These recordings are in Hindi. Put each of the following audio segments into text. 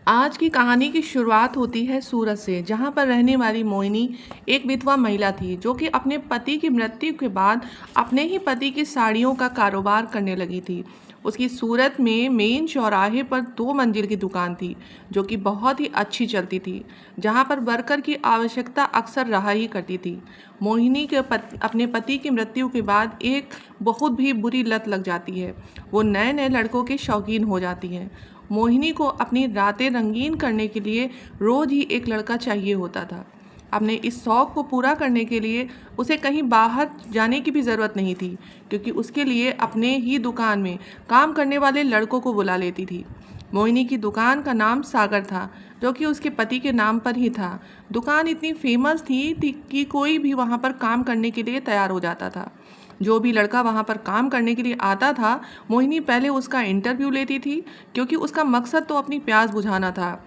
आज की कहानी की शुरुआत होती है सूरत से, जहाँ पर रहने वाली मोहिनी एक विधवा महिला थी, जो कि अपने पति की मृत्यु के बाद अपने ही पति की साड़ियों का कारोबार करने लगी थी। उसकी सूरत में मेन चौराहे पर 2 मंजिल की दुकान थी, जो कि बहुत ही अच्छी चलती थी, जहाँ पर वर्कर की आवश्यकता अक्सर रहा ही करती थी। मोहिनी के अपने पति की मृत्यु के बाद एक बहुत भी बुरी लत लग जाती है। वो नए नए लड़कों की शौकीन हो जाती है। मोहिनी को अपनी रातें रंगीन करने के लिए रोज ही एक लड़का चाहिए होता था। अपने इस शौक को पूरा करने के लिए उसे कहीं बाहर जाने की भी ज़रूरत नहीं थी, क्योंकि उसके लिए अपने ही दुकान में काम करने वाले लड़कों को बुला लेती थी। मोहिनी की दुकान का नाम सागर था, जो कि उसके पति के नाम पर ही था। दुकान इतनी फेमस थी कि कोई भी वहाँ पर काम करने के लिए तैयार हो जाता था। जो भी लड़का वहाँ पर काम करने के लिए आता था, मोहिनी पहले उसका इंटरव्यू लेती थी, क्योंकि उसका मकसद तो अपनी प्यास बुझाना था।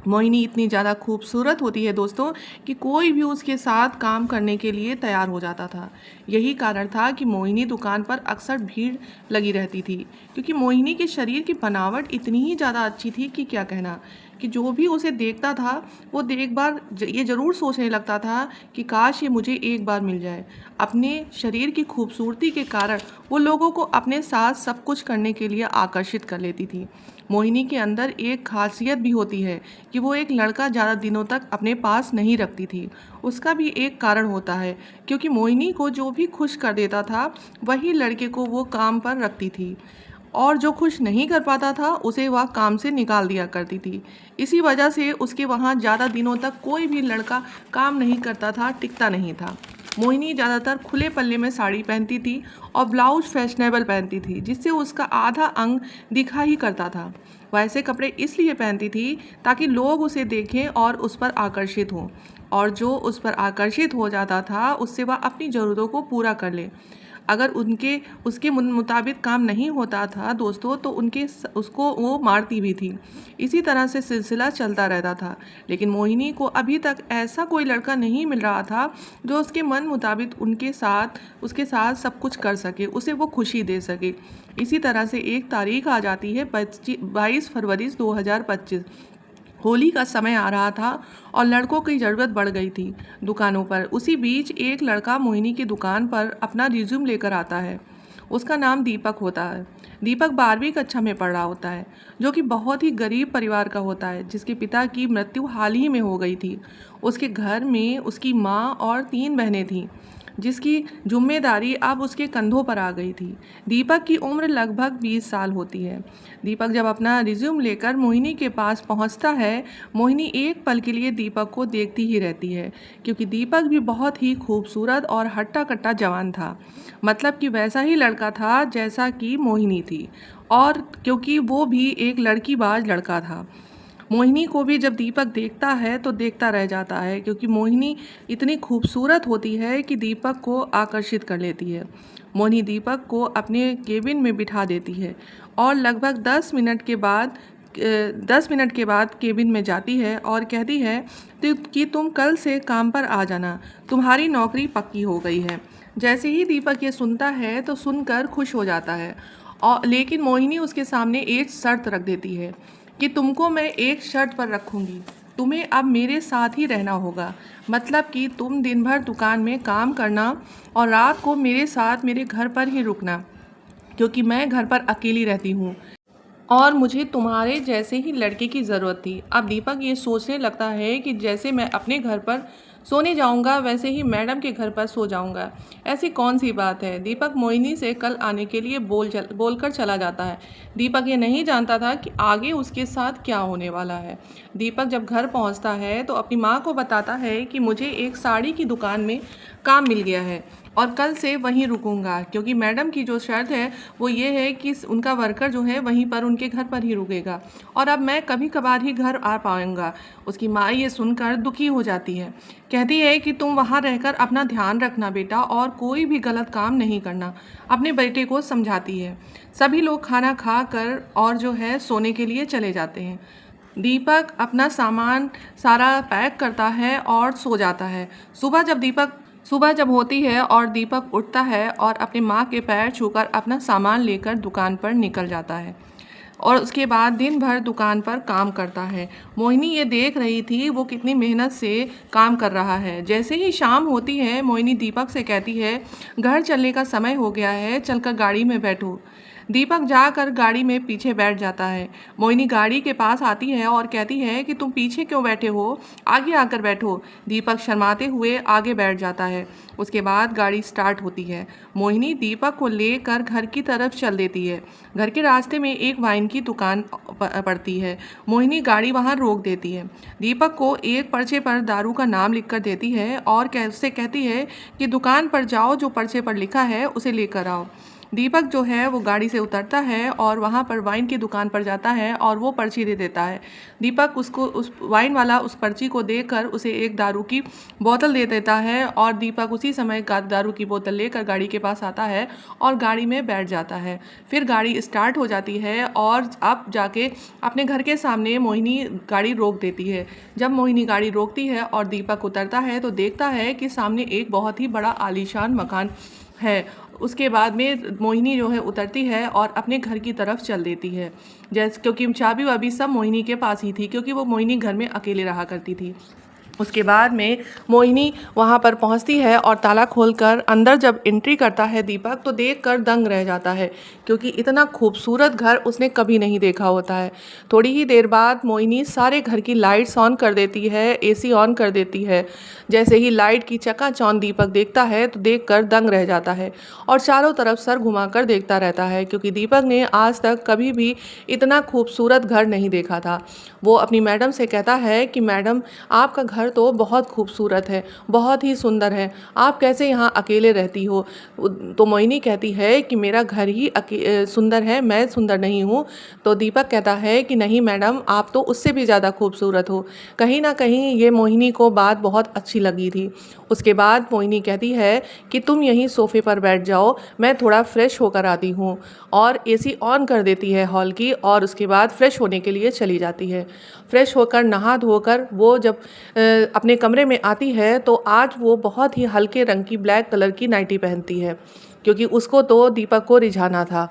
मोहिनी इतनी ज़्यादा खूबसूरत होती है दोस्तों, कि कोई भी उसके साथ काम करने के लिए तैयार हो जाता था। यही कारण था कि मोहिनी दुकान पर अक्सर भीड़ लगी रहती थी, क्योंकि मोहिनी के शरीर की बनावट इतनी ही ज़्यादा अच्छी थी कि क्या कहना, कि जो भी उसे देखता था वो एक बार ये ज़रूर सोचने लगता था कि काश ये मुझे एक बार मिल जाए। अपने शरीर की खूबसूरती के कारण वो लोगों को अपने साथ सब कुछ करने के लिए आकर्षित कर लेती थी। मोहिनी के अंदर एक खासियत भी होती है कि वो एक लड़का ज़्यादा दिनों तक अपने पास नहीं रखती थी। उसका भी एक कारण होता है, क्योंकि मोहिनी को जो भी खुश कर देता था, वही लड़के को वो काम पर रखती थी, और जो खुश नहीं कर पाता था उसे वह काम से निकाल दिया करती थी। इसी वजह से उसके वहाँ ज़्यादा दिनों तक कोई भी लड़का काम नहीं करता था, टिकता नहीं था। मोहिनी ज़्यादातर खुले पल्ले में साड़ी पहनती थी और ब्लाउज फैशनेबल पहनती थी, जिससे उसका आधा अंग दिखा ही करता था। वह ऐसे कपड़े इसलिए पहनती थी ताकि लोग उसे देखें और उस पर आकर्षित हों, और जो उस पर आकर्षित हो जाता था उससे वह अपनी ज़रूरतों को पूरा कर ले। अगर उसके मुताबिक काम नहीं होता था दोस्तों, तो उसको वो मारती भी थी। इसी तरह से सिलसिला चलता रहता था। लेकिन मोहिनी को अभी तक ऐसा कोई लड़का नहीं मिल रहा था, जो उसके मन मुताबिक उसके साथ सब कुछ कर सके, उसे वो खुशी दे सके। इसी तरह से एक तारीख आ जाती है, 22 फरवरी 2025। होली का समय आ रहा था और लड़कों की ज़रूरत बढ़ गई थी दुकानों पर। उसी बीच एक लड़का मोहिनी की दुकान पर अपना रिज्यूम लेकर आता है। उसका नाम दीपक होता है। दीपक 12वीं कक्षा में पढ़ रहा होता है, जो कि बहुत ही गरीब परिवार का होता है, जिसके पिता की मृत्यु हाल ही में हो गई थी। उसके घर में उसकी माँ और 3 बहनें थीं, जिसकी जिम्मेदारी अब उसके कंधों पर आ गई थी। दीपक की उम्र लगभग 20 साल होती है। दीपक जब अपना रिज्यूम लेकर मोहिनी के पास पहुंचता है, मोहिनी एक पल के लिए दीपक को देखती ही रहती है, क्योंकि दीपक भी बहुत ही खूबसूरत और हट्टा कट्टा जवान था। मतलब कि वैसा ही लड़का था जैसा कि मोहिनी थी, और क्योंकि वो भी एक लड़कीबाज लड़का था। मोहिनी को भी जब दीपक देखता है तो देखता रह जाता है, क्योंकि मोहिनी इतनी खूबसूरत होती है कि दीपक को आकर्षित कर लेती है। मोहिनी दीपक को अपने केबिन में बिठा देती है और लगभग 10 मिनट के बाद केबिन में जाती है और कहती है कि तुम कल से काम पर आ जाना, तुम्हारी नौकरी पक्की हो गई है। जैसे ही दीपक ये सुनता है तो सुनकर खुश हो जाता है, और लेकिन मोहिनी उसके सामने एक शर्त रख देती है कि तुमको मैं एक शर्त पर रखूँगी, तुम्हें अब मेरे साथ ही रहना होगा। मतलब कि तुम दिन भर दुकान में काम करना और रात को मेरे साथ मेरे घर पर ही रुकना, क्योंकि मैं घर पर अकेली रहती हूँ और मुझे तुम्हारे जैसे ही लड़के की ज़रूरत थी। अब दीपक ये सोचने लगता है कि जैसे मैं अपने घर पर सोने जाऊंगा, वैसे ही मैडम के घर पर सो जाऊंगा। ऐसी कौन सी बात है। दीपक मोहिनी से कल आने के लिए बोलकर चला जाता है। दीपक ये नहीं जानता था कि आगे उसके साथ क्या होने वाला है। दीपक जब घर पहुंचता है तो अपनी माँ को बताता है कि मुझे एक साड़ी की दुकान में काम मिल गया है और कल से वहीं रुकूंगा, क्योंकि मैडम की जो शर्त है वो ये है कि उनका वर्कर जो है वहीं पर उनके घर पर ही रुकेगा, और अब मैं कभी कभार ही घर आ पाऊंगा। उसकी माँ ये सुनकर दुखी हो जाती है। कहती है कि तुम वहाँ रहकर अपना ध्यान रखना बेटा, और कोई भी गलत काम नहीं करना। अपने बेटे को समझाती है। सभी लोग खाना खा कर और जो है सोने के लिए चले जाते हैं। दीपक अपना सामान सारा पैक करता है और सो जाता है। सुबह जब होती है और दीपक उठता है और अपनी माँ के पैर छूकर अपना सामान लेकर दुकान पर निकल जाता है। और उसके बाद दिन भर दुकान पर काम करता है। मोहिनी ये देख रही थी वो कितनी मेहनत से काम कर रहा है। जैसे ही शाम होती है मोहिनी दीपक से कहती है, घर चलने का समय हो गया है, चलकर गाड़ी में बैठो। दीपक जाकर गाड़ी में पीछे बैठ जाता है। मोहिनी गाड़ी के पास आती है और कहती है कि तुम पीछे क्यों बैठे हो, आगे आकर बैठो। दीपक शर्माते हुए आगे बैठ जाता है। उसके बाद गाड़ी स्टार्ट होती है। मोहिनी दीपक को लेकर घर की तरफ चल देती है। घर के रास्ते में एक वाइन की दुकान पड़ती है। मोहिनी गाड़ी वहां रोक देती है। दीपक को एक पर्चे पर दारू का नाम लिखकर देती है और उससे कहती है कि दुकान पर जाओ, जो पर्चे पर लिखा है उसे लेकर आओ। दीपक जो है वो गाड़ी से उतरता है और वहाँ पर वाइन की दुकान पर जाता है और वो पर्ची दे देता है। दीपक उसको, उस वाइन वाला उस पर्ची को देकर उसे एक दारू की बोतल दे देता है और दीपक उसी समय दारू की बोतल लेकर गाड़ी के पास आता है और गाड़ी में बैठ जाता है। फिर गाड़ी स्टार्ट हो जाती है और अब जाके अपने घर के सामने मोहिनी गाड़ी रोक देती है। जब मोहिनी गाड़ी रोकती है और दीपक उतरता है तो देखता है कि सामने एक बहुत ही बड़ा आलीशान मकान है। उसके बाद में मोहिनी जो है उतरती है और अपने घर की तरफ चल देती है। जैसे क्योंकि चाबी वाबी सब मोहिनी के पास ही थी, क्योंकि वो मोहिनी घर में अकेले रहा करती थी। उसके बाद में मोहिनी वहाँ पर पहुँचती है और ताला खोलकर अंदर जब एंट्री करता है दीपक तो देखकर दंग रह जाता है, क्योंकि इतना खूबसूरत घर उसने कभी नहीं देखा होता है। थोड़ी ही देर बाद मोहिनी सारे घर की लाइट्स ऑन कर देती है, एसी ऑन कर देती है। जैसे ही लाइट की चकाचौंध दीपक देखता है तो देखकर दंग रह जाता है और चारों तरफ सर घुमाकर देखता रहता है, क्योंकि दीपक ने आज तक कभी भी इतना खूबसूरत घर नहीं देखा था। वो अपनी मैडम से कहता है कि मैडम, आपका घर तो बहुत खूबसूरत है, बहुत ही सुंदर है, आप कैसे यहाँ अकेले रहती हो। तो मोहिनी कहती है कि मेरा घर ही सुंदर है, मैं सुंदर नहीं हूँ। तो दीपक कहता है कि नहीं मैडम, आप तो उससे भी ज़्यादा खूबसूरत हो। कहीं ना कहीं ये मोहिनी को बात बहुत अच्छी लगी थी। उसके बाद मोहिनी कहती है कि तुम यहीं सोफ़े पर बैठ जाओ, मैं थोड़ा फ्रेश होकर आती हूँ, और एसी ऑन कर देती है हॉल की और उसके बाद फ्रेश होने के लिए चली जाती है। फ्रेश होकर नहा धोकर वो जब अपने कमरे में आती है तो आज वो बहुत ही हल्के रंग की ब्लैक कलर की नाइटी पहनती है, क्योंकि उसको तो दीपक को रिझाना था।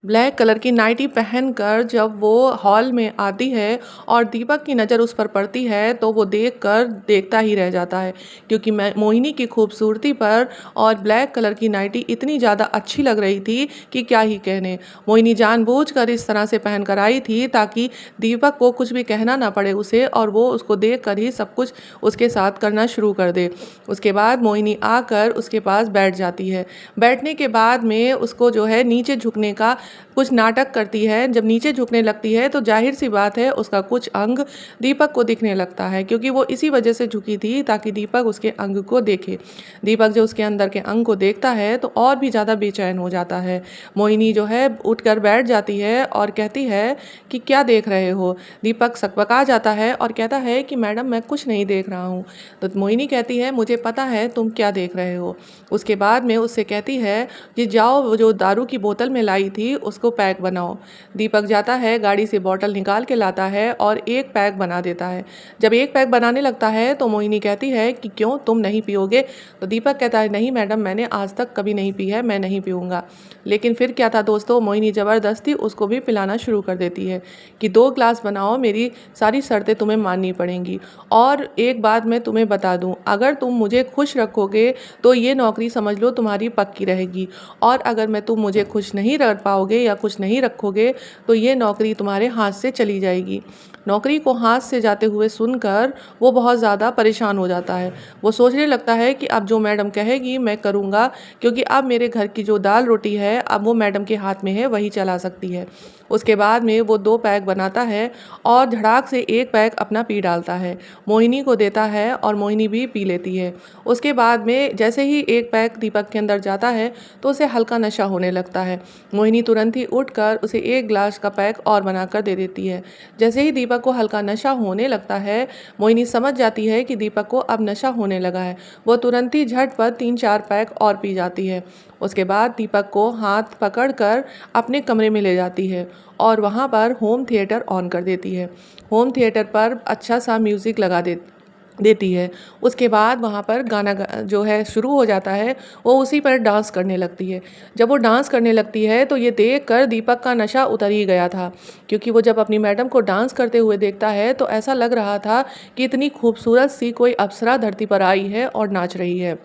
ब्लैक कलर की नाइटी पहनकर जब वो हॉल में आती है और दीपक की नज़र उस पर पड़ती है तो वो देखता ही रह जाता है, क्योंकि मोहिनी की खूबसूरती पर और ब्लैक कलर की नाइटी इतनी ज़्यादा अच्छी लग रही थी कि क्या ही कहने। मोहिनी जानबूझकर इस तरह से पहन कर आई थी ताकि दीपक को कुछ भी कहना ना पड़े उसे, और वो उसको देख कर ही सब कुछ उसके साथ करना शुरू कर दे। उसके बाद मोहिनी आकर उसके पास बैठ जाती है। बैठने के बाद में उसको जो है नीचे झुकने का कुछ नाटक करती है। जब नीचे झुकने लगती है तो जाहिर सी बात है उसका कुछ अंग दीपक को दिखने लगता है, क्योंकि वो इसी वजह से झुकी थी ताकि दीपक उसके अंग को देखे। दीपक जो उसके अंदर के अंग को देखता है तो और भी ज़्यादा बेचैन हो जाता है। मोहिनी जो है उठकर बैठ जाती है और कहती है कि क्या देख रहे हो। दीपक सकपका जाता है और कहता है कि मैडम, मैं कुछ नहीं देख रहा हूँ। तो मोहिनी कहती है, मुझे पता है तुम क्या देख रहे हो। उसके बाद में उससे कहती है कि जाओ, वो जो दारू की बोतल में लाई थी उसको पैक बनाओ। दीपक जाता है, गाड़ी से बॉटल निकाल के लाता है और एक पैक बना देता है। जब एक पैक बनाने लगता है तो मोहिनी कहती है कि क्यों, तुम नहीं पियोगे। तो दीपक कहता है, नहीं मैडम, मैंने आज तक कभी नहीं पी है, मैं नहीं पीऊँगा। लेकिन फिर क्या था दोस्तों, मोहिनी ज़बरदस्ती उसको भी पिलाना शुरू कर देती है कि 2 ग्लास बनाओ, मेरी सारी शर्तें तुम्हें माननी पड़ेंगी। और एक बात मैं तुम्हें बता दूं, अगर तुम मुझे खुश रखोगे तो ये नौकरी समझ लो तुम्हारी पक्की रहेगी, और अगर तुम मुझे खुश नहीं रख पाओगे या खुश नहीं रखोगे तो ये नौकरी तुम्हारे हाथ से चली जाएगी। नौकरी को हाथ से जाते हुए सुनकर वो बहुत ज़्यादा परेशान हो जाता है। वो सोचने लगता है कि अब जो मैडम कहेगी मैं करूँगा, क्योंकि अब मेरे घर की जो दाल रोटी है अब वो मैडम के हाथ में है, वही चला सकती है। उसके बाद में वो 2 पैक बनाता है और धड़ाक से एक पैक अपना पी डालता है, मोहिनी को देता है और मोहिनी भी पी लेती है। उसके बाद में जैसे ही एक पैक दीपक के अंदर जाता है तो उसे हल्का नशा होने लगता है। मोहिनी तुरंत ही उठकर उसे 1 ग्लास का पैक और बनाकर दे देती है। जैसे ही दीपक को हल्का नशा होने लगता है, मोहिनी समझ जाती है कि दीपक को अब नशा होने लगा है। वो तुरंत ही झटपट 3-4 पैक और पी जाती है। उसके बाद दीपक को हाथ पकड़कर अपने कमरे में ले जाती है और वहाँ पर होम थिएटर ऑन कर देती है। होम थिएटर पर अच्छा सा म्यूज़िक लगा देती देती है। उसके बाद वहाँ पर गाना जो है शुरू हो जाता है, वो उसी पर डांस करने लगती है। जब वो डांस करने लगती है तो ये देख कर दीपक का नशा उतर ही गया था, क्योंकि वो जब अपनी मैडम को डांस करते हुए देखता है तो ऐसा लग रहा था कि इतनी खूबसूरत सी कोई अप्सरा धरती पर आई है और नाच रही है।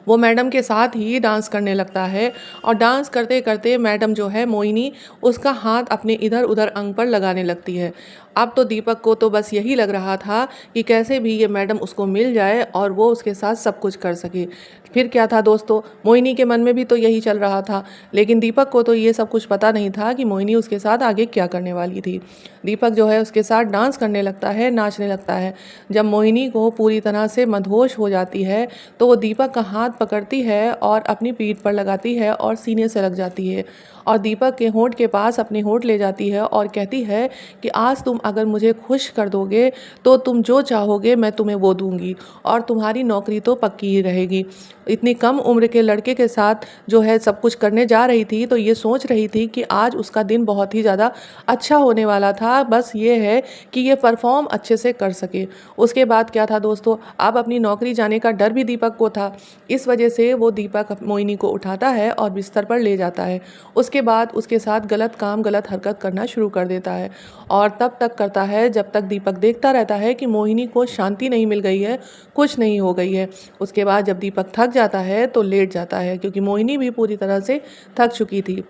वो मैडम के साथ ही डांस करने लगता है और डांस करते करते मैडम जो है मोहिनी, उसका हाथ अपने इधर उधर अंग पर लगाने लगती है। अब तो दीपक को तो बस यही लग रहा था कि कैसे भी ये मैडम उसको मिल जाए और वो उसके साथ सब कुछ कर सके। फिर क्या था दोस्तों, मोहिनी के मन में भी तो यही चल रहा था, लेकिन दीपक को तो ये सब कुछ पता नहीं था कि मोहिनी उसके साथ आगे क्या करने वाली थी। दीपक जो है उसके साथ डांस करने लगता है, नाचने लगता है। जब मोहिनी को पूरी तरह से मदहोश हो जाती है तो वो दीपक का हाथ पकड़ती है और अपनी पीठ पर लगाती है और सीने से लग जाती है और दीपक के होंठ के पास अपने होंठ ले जाती है और कहती है कि आज तुम अगर मुझे खुश कर दोगे तो तुम जो चाहोगे मैं तुम्हें वो दूंगी और तुम्हारी नौकरी तो पक्की ही रहेगी। इतनी कम उम्र के लड़के के साथ जो है सब कुछ करने जा रही थी तो ये सोच रही थी कि आज उसका दिन बहुत ही ज़्यादा अच्छा होने वाला था, बस ये है कि ये परफॉर्म अच्छे से कर सके। उसके बाद क्या था दोस्तों, अब अपनी नौकरी जाने का डर भी दीपक को था। इस वजह से वो दीपक मोहिनी को उठाता है और बिस्तर पर ले जाता है। उसके बाद उसके साथ गलत काम गलत हरकत करना शुरू कर देता है और तब तक करता है जब तक दीपक देखता रहता है कि मोहिनी को शांति नहीं मिल गई है, कुछ नहीं हो गई है। उसके बाद जब दीपक थक जाता है तो लेट जाता है, क्योंकि मोहिनी भी पूरी तरह से थक चुकी थी।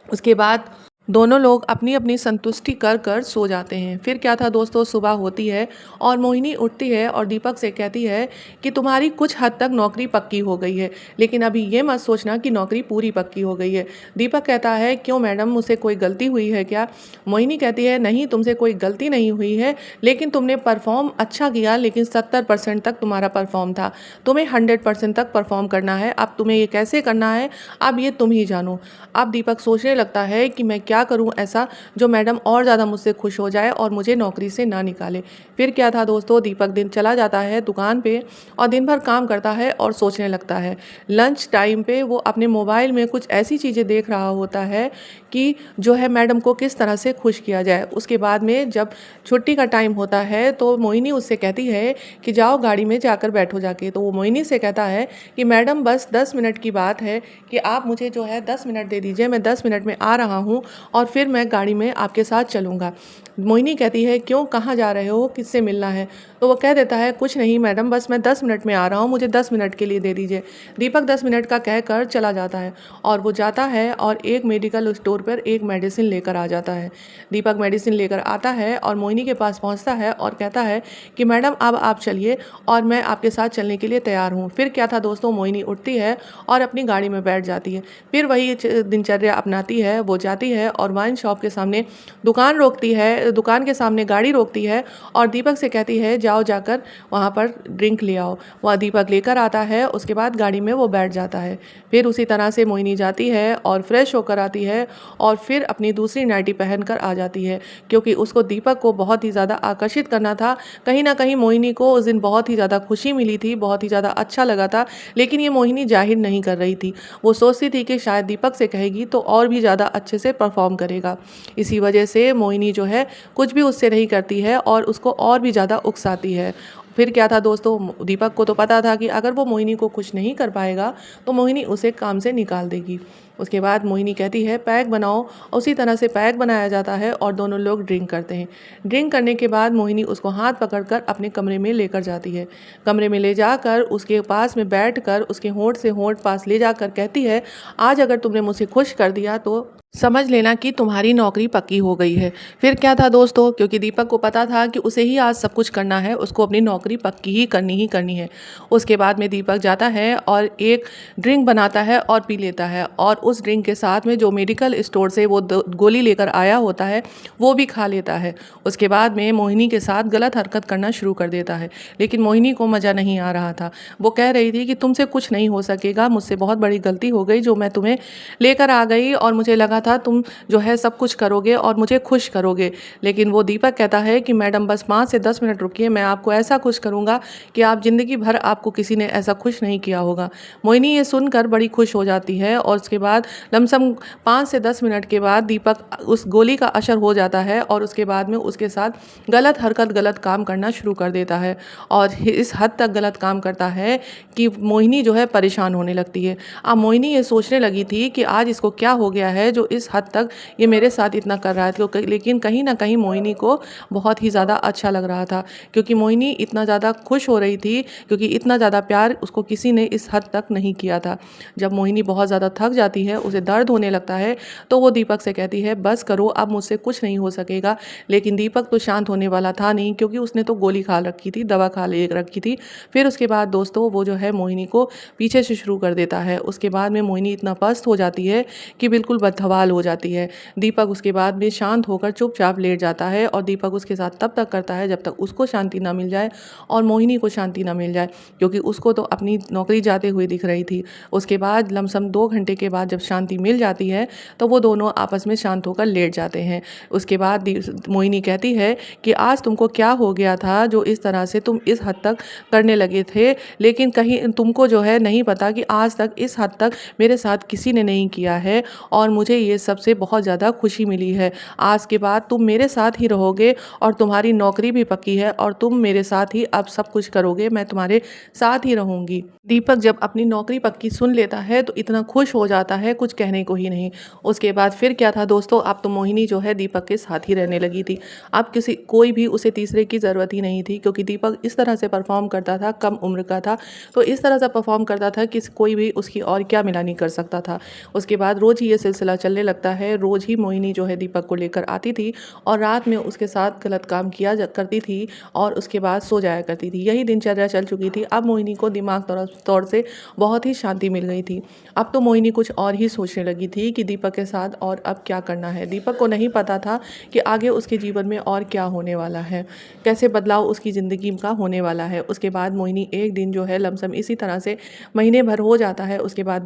उसके बाद दोनों लोग अपनी अपनी संतुष्टि कर कर सो जाते हैं। फिर क्या था दोस्तों, सुबह होती है और मोहिनी उठती है और दीपक से कहती है कि तुम्हारी कुछ हद तक नौकरी पक्की हो गई है, लेकिन अभी ये मत सोचना कि नौकरी पूरी पक्की हो गई है। दीपक कहता है क्यों मैडम, मुझसे कोई गलती हुई है क्या? मोहिनी कहती है नहीं, तुमसे कोई गलती नहीं हुई है, लेकिन तुमने परफॉर्म अच्छा किया, लेकिन 70% तक तुम्हारा परफॉर्म था, तुम्हें 100% तक परफॉर्म करना है। अब तुम्हें ये कैसे करना है, अब ये तुम ही जानो। अब दीपक सोचने लगता है कि मैं क्या करूं ऐसा जो मैडम और ज़्यादा मुझसे खुश हो जाए और मुझे नौकरी से ना निकाले। फिर क्या था दोस्तों, दीपक दिन चला जाता है दुकान पे और दिन भर काम करता है और सोचने लगता है। लंच टाइम पे वो अपने मोबाइल में कुछ ऐसी चीज़ें देख रहा होता है कि जो है मैडम को किस तरह से खुश किया जाए। उसके बाद में जब छुट्टी का टाइम होता है तो मोहिनी उससे कहती है कि जाओ गाड़ी में जाकर बैठो जाके। तो वो मोहिनी से कहता है कि मैडम बस 10 मिनट की बात है कि आप मुझे जो है 10 मिनट दे दीजिए, मैं 10 मिनट में आ रहा हूँ और फिर मैं गाड़ी में आपके साथ चलूँगा। मोहिनी कहती है क्यों, कहाँ जा रहे हो, किससे मिलना है? तो वो कह देता है कुछ नहीं मैडम, बस मैं 10 मिनट में आ रहा हूँ, मुझे 10 मिनट के लिए दे दीजिए। दीपक 10 मिनट का कहकर चला जाता है और वो जाता है और एक मेडिकल स्टोर पर एक मेडिसिन लेकर आ जाता है। दीपक मेडिसिन लेकर आता है और मोहिनी के पास पहुँचता है और कहता है कि मैडम अब आप चलिए और मैं आपके साथ चलने के लिए तैयार हूँ। फिर क्या था दोस्तों, मोहिनी उठती है और अपनी गाड़ी में बैठ जाती है। फिर वही दिनचर्या अपनाती है, वो जाती है और वाइन शॉप के सामने दुकान रोकती है, दुकान के सामने गाड़ी रोकती है और दीपक से कहती है जाओ जाकर वहाँ पर ड्रिंक ले आओ। वह दीपक लेकर आता है, उसके बाद गाड़ी में वो बैठ जाता है। फिर उसी तरह से मोहिनी जाती है और फ्रेश होकर आती है और फिर अपनी दूसरी नाइटी पहनकर आ जाती है, क्योंकि उसको दीपक को बहुत ही ज़्यादा आकर्षित करना था। कहीं ना कहीं मोहिनी को उस दिन बहुत ही ज़्यादा खुशी मिली थी, बहुत ही ज़्यादा अच्छा लगा था, लेकिन ये मोहिनी जाहिर नहीं कर रही थी। वो सोचती थी कि शायद दीपक से कहेगी तो और भी ज़्यादा अच्छे से परफॉर्म करेगा। इसी वजह से मोहिनी जो है कुछ भी उससे नहीं करती है और उसको और भी ज़्यादा उकसाती है। फिर क्या था दोस्तों, दीपक को तो पता था कि अगर वो मोहिनी को खुश नहीं कर पाएगा तो मोहिनी उसे काम से निकाल देगी। उसके बाद मोहिनी कहती है पैक बनाओ, उसी तरह से पैक बनाया जाता है और दोनों लोग ड्रिंक करते हैं। ड्रिंक करने के बाद मोहिनी उसको हाथ पकड़कर अपने कमरे में लेकर जाती है। कमरे में ले जाकर उसके पास में बैठकर उसके होंठ से होंठ पास ले जाकर कहती है आज अगर तुमने मुझे खुश कर दिया तो समझ लेना कि तुम्हारी नौकरी पक्की हो गई है। फिर क्या था दोस्तों, क्योंकि दीपक को पता था कि उसे ही आज सब कुछ करना है, उसको अपनी नौकरी पक्की ही करनी है। उसके बाद में दीपक जाता है और एक ड्रिंक बनाता है और पी लेता है और उस ड्रिंक के साथ में जो मेडिकल स्टोर से वो गोली लेकर आया होता है वो भी खा लेता है। उसके बाद में मोहिनी के साथ गलत हरकत करना शुरू कर देता है, लेकिन मोहिनी को मज़ा नहीं आ रहा था। वो कह रही थी कि तुमसे कुछ नहीं हो सकेगा, मुझसे बहुत बड़ी गलती हो गई जो मैं तुम्हें लेकर आ गई और मुझे लगा था तुम जो है सब कुछ करोगे और मुझे खुश करोगे। लेकिन वो दीपक कहता है कि मैडम बस 5 से 10 मिनट रुकिए, मैं आपको ऐसा खुश खुश करूँगा कि आप ज़िंदगी भर आपको किसी ने ऐसा खुश नहीं किया होगा। मोहिनी ये सुनकर बड़ी खुश हो जाती है और उसके बाद लमसम 5 से 10 मिनट के बाद दीपक उस गोली का असर हो जाता है और उसके बाद में उसके साथ गलत हरकत, गलत काम करना शुरू कर देता है और इस हद तक गलत काम करता है कि मोहिनी जो है परेशान होने लगती है। अब मोहिनी ये सोचने लगी थी कि आज इसको क्या हो गया है जो इस हद तक ये मेरे साथ इतना कर रहा है। लेकिन कहीं न कहीं मोहिनी को बहुत ही ज़्यादा अच्छा लग रहा था, क्योंकि मोहिनी इतना ज़्यादा खुश हो रही थी, क्योंकि इतना ज़्यादा प्यार उसको किसी ने इस हद तक नहीं किया था। जब मोहिनी बहुत ज़्यादा थक जाती है, उसे दर्द होने लगता है, तो वो दीपक से कहती है बस करो, अब मुझसे कुछ नहीं हो सकेगा। लेकिन दीपक तो शांत होने वाला था नहीं, क्योंकि उसने तो गोली खा रखी थी, दवा खा ले रखी थी। फिर उसके बाद दोस्तों वो जो है मोहिनी को पीछे से शुरू कर देता है। उसके बाद में मोहिनी इतना पस्त हो जाती है कि बिल्कुल बदहवाल हो जाती है। दीपक उसके बाद में शांत होकर चुपचाप लेट जाता है और दीपक उसके साथ तब तक करता है जब तक उसको शांति ना मिल जाए और मोहिनी को शांति ना मिल जाए, क्योंकि उसको तो अपनी नौकरी जाते हुए दिख रही थी। उसके बाद लमसम 2 घंटे के बाद जब शांति मिल जाती है तो वो दोनों आपस में शांत होकर लेट जाते हैं। उसके बाद मोहिनी कहती है कि आज तुमको क्या हो गया था जो इस तरह से तुम इस हद तक करने लगे थे, लेकिन कहीं तुमको जो है नहीं पता कि आज तक इस हद तक मेरे साथ किसी ने नहीं किया है और मुझे ये सबसे बहुत ज़्यादा खुशी मिली है। आज के बाद तुम मेरे साथ ही रहोगे और तुम्हारी नौकरी भी पक्की है और तुम मेरे साथ ही अब सब कुछ करोगे, मैं तुम्हारे साथ ही रहूँगी। दीपक जब अपनी नौकरी पक्की सुन लेता है तो इतना खुश हो जाता है, कुछ कहने को ही नहीं। उसके बाद फिर क्या था दोस्तों, अब तो मोहिनी जो है दीपक के साथ ही रहने लगी थी। अब कोई भी उसे तीसरे की ज़रूरत ही नहीं थी, क्योंकि दीपक इस तरह से परफॉर्म करता था, कम उम्र का था, तो इस तरह से परफॉर्म करता था कि कोई भी उसकी और क्या मिला नहीं कर सकता था। उसके बाद रोज़ ही ये सिलसिला चलने लगता है। रोज़ ही मोहिनी जो है दीपक को लेकर आती थी और रात में उसके साथ गलत काम किया करती थी और उसके बाद सो जाया करती थी। यही दिनचर्या चल चुकी थी। अब मोहिनी को दिमाग तौर से बहुत ही शांति मिल गई थी। अब तो मोहिनी कुछ और ही सोचने लगी थी कि दीपक के साथ और अब क्या करना है। दीपक को नहीं पता था कि आगे उसके जीवन में और क्या होने वाला है, कैसे बदलाव उसकी ज़िंदगी का होने वाला है। उसके बाद मोहिनी एक दिन जो है लमसम इसी तरह से महीने भर हो जाता है। उसके बाद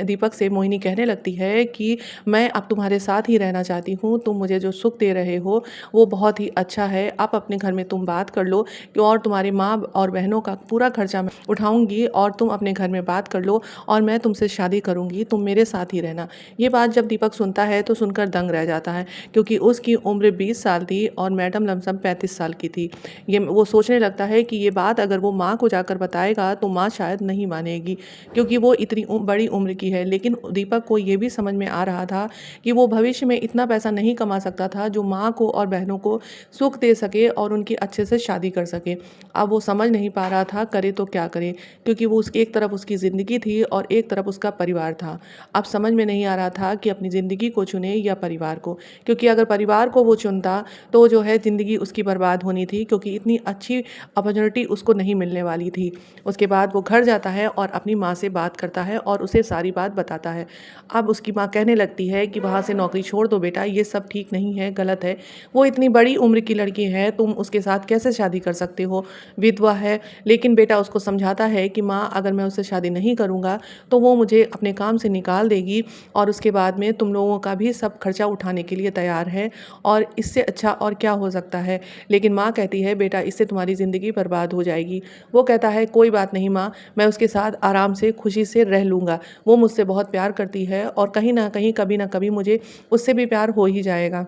दीपक से मोहिनी कहने लगती है कि मैं अब तुम्हारे साथ ही रहना चाहती हूँ, तुम मुझे जो सुख दे रहे हो वो बहुत ही अच्छा है। अब अपने घर में तुम बात कर लो कि और तुम्हारी माँ और बहनों का पूरा खर्चा मैं उठाऊंगी और तुम अपने घर में बात कर लो और मैं तुमसे शादी करूंगी, तुम मेरे साथ ही रहना। ये बात जब दीपक सुनता है तो सुनकर दंग रह जाता है, क्योंकि उसकी उम्र 20 साल थी और मैडम लमसम 35 साल की थी। ये वो सोचने लगता है कि ये बात अगर वो माँ को जाकर बताएगा तो माँ शायद नहीं मानेगी, क्योंकि वो इतनी बड़ी उम्र की है। लेकिन दीपक को ये भी समझ में आ रहा था कि वो भविष्य में इतना पैसा नहीं कमा सकता था जो माँ को और बहनों को सुख दे सके और उनकी अच्छे से शादी कर सके। अब वो समझ नहीं पा रहा था करे तो क्या करे, क्योंकि वो उसकी एक तरफ उसकी ज़िंदगी थी और एक तरफ उसका परिवार था। अब समझ में नहीं आ रहा था कि अपनी ज़िंदगी को चुने या परिवार को, क्योंकि अगर परिवार को वो चुनता तो जो है ज़िंदगी उसकी बर्बाद होनी थी, क्योंकि इतनी अच्छी अपॉर्चुनिटी उसको नहीं मिलने वाली थी। उसके बाद वो घर जाता है और अपनी माँ से बात करता है और उसे सारी बात बताता है। अब उसकी माँ कहने लगती है कि वहाँ से नौकरी छोड़ दो बेटा, ये सब ठीक नहीं है, गलत है। वो इतनी बड़ी उम्र की लड़की है, तुम उसके साथ कैसे शादी कर सकते हो, विधवा है। लेकिन बेटा उसको समझाता है कि माँ अगर मैं उससे शादी नहीं करूँगा तो वो मुझे अपने काम से निकाल देगी और उसके बाद में तुम लोगों का भी सब खर्चा उठाने के लिए तैयार है और इससे अच्छा और क्या हो सकता है। लेकिन माँ कहती है बेटा इससे तुम्हारी ज़िंदगी बर्बाद हो जाएगी। वो कहता है कोई बात नहीं माँ, मैं उसके साथ आराम से खुशी से रह लूँगा, वो मुझसे बहुत प्यार करती है और कहीं ना कहीं कभी ना कभी मुझे उससे भी प्यार हो ही जाएगा।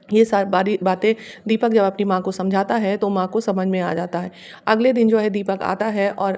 ये सारी बातें दीपक जब अपनी माँ को समझाता है तो माँ को समझ में आ जाता है। अगले दिन जो है दीपक आता है और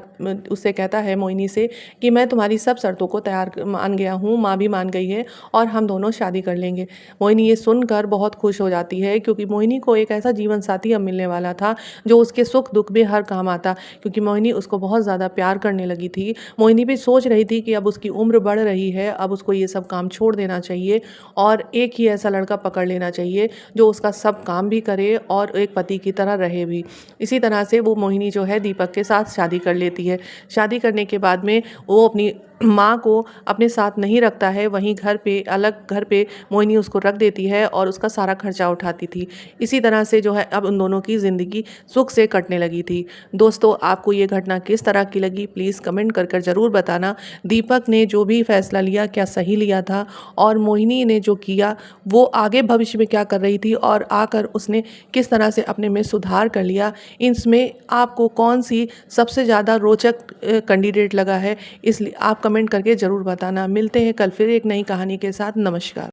उससे कहता है मोहिनी से कि मैं तुम्हारी सब शर्तों को मान गया हूँ, माँ भी मान गई है और हम दोनों शादी कर लेंगे। मोहिनी ये सुनकर बहुत खुश हो जाती है, क्योंकि मोहिनी को एक ऐसा जीवन साथी अब मिलने वाला था जो उसके सुख दुख में हर काम आता, क्योंकि मोहिनी उसको बहुत ज़्यादा प्यार करने लगी थी। मोहिनी भी सोच रही थी कि अब उसकी उम्र बढ़ रही है, अब उसको ये सब काम छोड़ देना चाहिए और एक ही ऐसा लड़का पकड़ लेना चाहिए जो उसका सब काम भी करे और एक पति की तरह रहे भी। इसी तरह से वो मोहिनी जो है दीपक के साथ शादी कर लेती है। शादी करने के बाद में वो अपनी माँ को अपने साथ नहीं रखता है, वहीं घर पे अलग घर पे मोहिनी उसको रख देती है और उसका सारा खर्चा उठाती थी। इसी तरह से जो है अब उन दोनों की ज़िंदगी सुख से कटने लगी थी। दोस्तों, आपको ये घटना किस तरह की लगी प्लीज़ कमेंट कर कर ज़रूर बताना। दीपक ने जो भी फैसला लिया क्या सही लिया था, और मोहिनी ने जो किया वो आगे भविष्य में क्या कर रही थी और आकर उसने किस तरह से अपने में सुधार कर लिया। इसमें आपको कौन सी सबसे ज़्यादा रोचक कैंडिडेट लगा है, इसलिए आप कमेंट करके ज़रूर बताना। मिलते हैं कल फिर एक नई कहानी के साथ। नमस्कार।